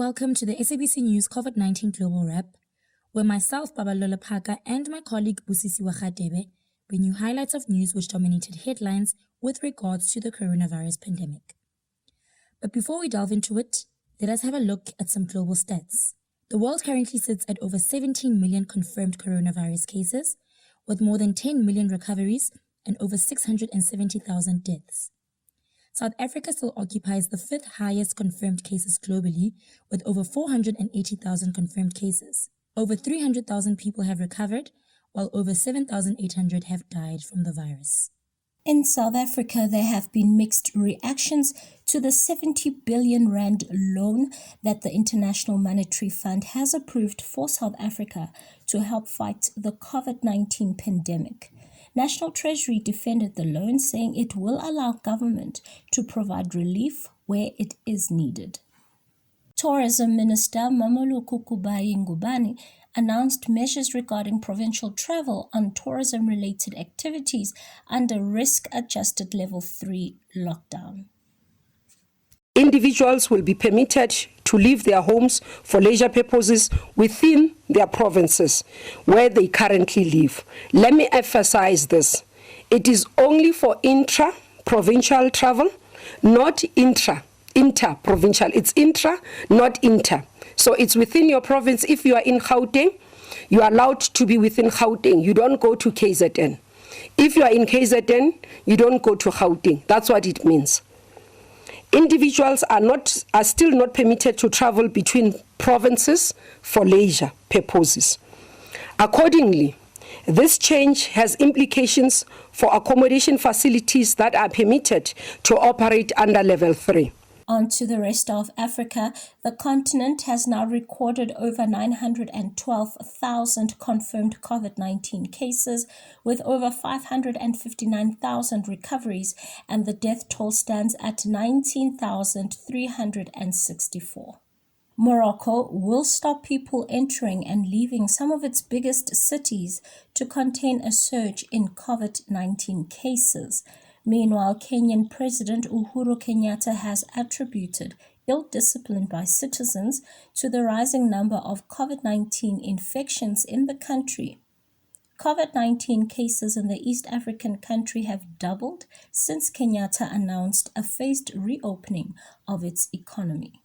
Welcome to the SABC News COVID-19 Global Wrap, where myself, Babalola Phaka, and my colleague Busisi Wakhatebe bring you highlights of news which dominated headlines with regards to the coronavirus pandemic. But before we delve into it, let us have a look at some global stats. The world currently sits at over 17 million confirmed coronavirus cases, with more than 10 million recoveries and over 670,000 deaths. South Africa still occupies the fifth highest confirmed cases globally, with over 480,000 confirmed cases. Over 300,000 people have recovered, while over 7,800 have died from the virus. In South Africa, there have been mixed reactions to the 70 billion rand loan that the International Monetary Fund has approved for South Africa to help fight the COVID-19 pandemic. National Treasury defended the loan, saying it will allow government to provide relief where it is needed. Tourism Minister Mamoluku Kubayi-Ngubane announced measures regarding provincial travel on tourism-related activities under risk-adjusted Level 3 lockdown. Individuals will be permitted to leave their homes for leisure purposes within their provinces where they currently live. Let me emphasize this. It is only for intra-provincial travel, not inter-provincial. It's intra, not inter. So it's within your province. If you are in Gauteng, you are allowed to be within Gauteng. You don't go to KZN. If you are in KZN, you don't go to Gauteng. That's what it means. Individuals are still not permitted to travel between provinces for leisure purposes. Accordingly, this change has implications for accommodation facilities that are permitted to operate under Level 3. On to the rest of Africa, the continent has now recorded over 912,000 confirmed COVID-19 cases, with over 559,000 recoveries, and the death toll stands at 19,364. Morocco will stop people entering and leaving some of its biggest cities to contain a surge in COVID-19 cases. Meanwhile, Kenyan President Uhuru Kenyatta has attributed ill discipline by citizens to the rising number of COVID-19 infections in the country. COVID-19 cases in the East African country have doubled since Kenyatta announced a phased reopening of its economy.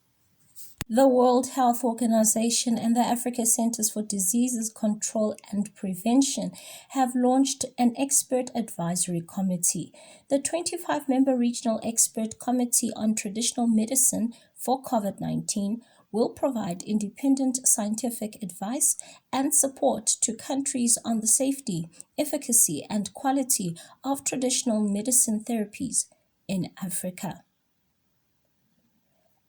The World Health Organization and the Africa Centers for Diseases Control and Prevention have launched an expert advisory committee. The 25-member Regional Expert Committee on Traditional Medicine for COVID-19 will provide independent scientific advice and support to countries on the safety, efficacy, and quality of traditional medicine therapies in Africa.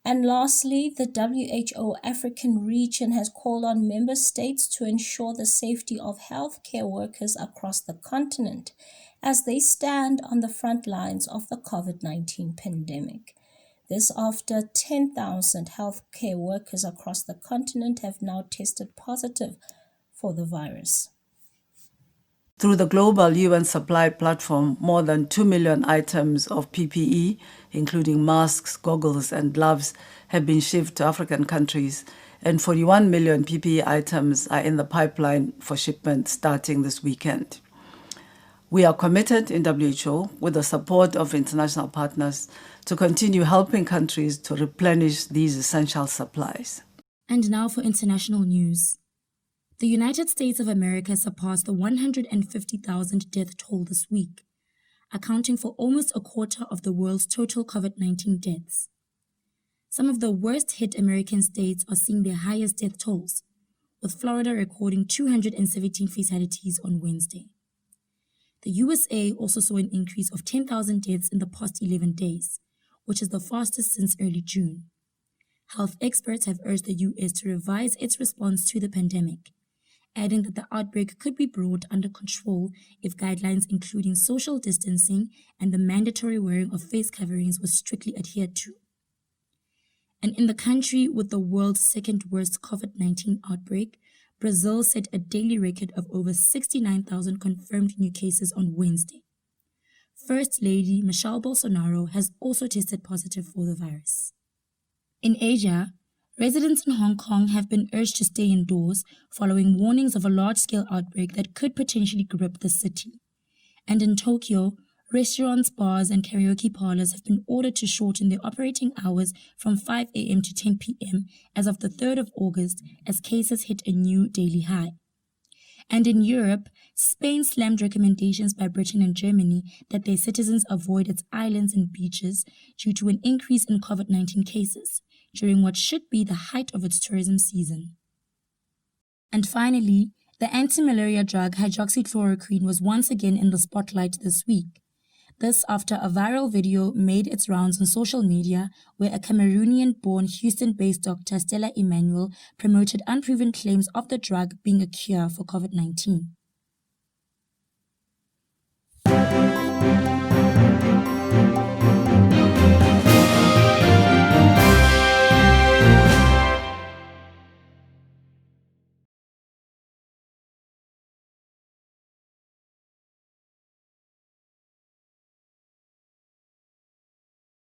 And lastly, the WHO African region has called on member states to ensure the safety of healthcare workers across the continent as they stand on the front lines of the COVID-19 pandemic. This after 10,000 healthcare workers across the continent have now tested positive for the virus. Through the global UN supply platform, more than 2 million items of PPE, including masks, goggles, and gloves, have been shipped to African countries, and 41 million PPE items are in the pipeline for shipment starting this weekend. We are committed in WHO, with the support of international partners, to continue helping countries to replenish these essential supplies. And now for international news. The United States of America surpassed the 150,000 death toll this week, accounting for almost a quarter of the world's total COVID-19 deaths. Some of the worst-hit American states are seeing their highest death tolls, with Florida recording 217 fatalities on Wednesday. The USA also saw an increase of 10,000 deaths in the past 11 days, which is the fastest since early June. Health experts have urged the US to revise its response to the pandemic, adding that the outbreak could be brought under control if guidelines including social distancing and the mandatory wearing of face coverings were strictly adhered to. And in the country with the world's second worst COVID-19 outbreak, Brazil set a daily record of over 69,000 confirmed new cases on Wednesday. First Lady Michelle Bolsonaro has also tested positive for the virus. In Asia, Residents in Hong Kong have been urged to stay indoors following warnings of a large-scale outbreak that could potentially grip the city. And in Tokyo, restaurants, bars, and karaoke parlors have been ordered to shorten their operating hours from 5 a.m. to 10 p.m. as of the 3rd of August as cases hit a new daily high. And in Europe, Spain slammed recommendations by Britain and Germany that their citizens avoid its islands and beaches due to an increase in COVID-19 cases during what should be the height of its tourism season. And finally, the anti-malaria drug hydroxychloroquine was once again in the spotlight this week. This after a viral video made its rounds on social media where a Cameroonian-born Houston-based doctor, Stella Emmanuel, promoted unproven claims of the drug being a cure for COVID-19.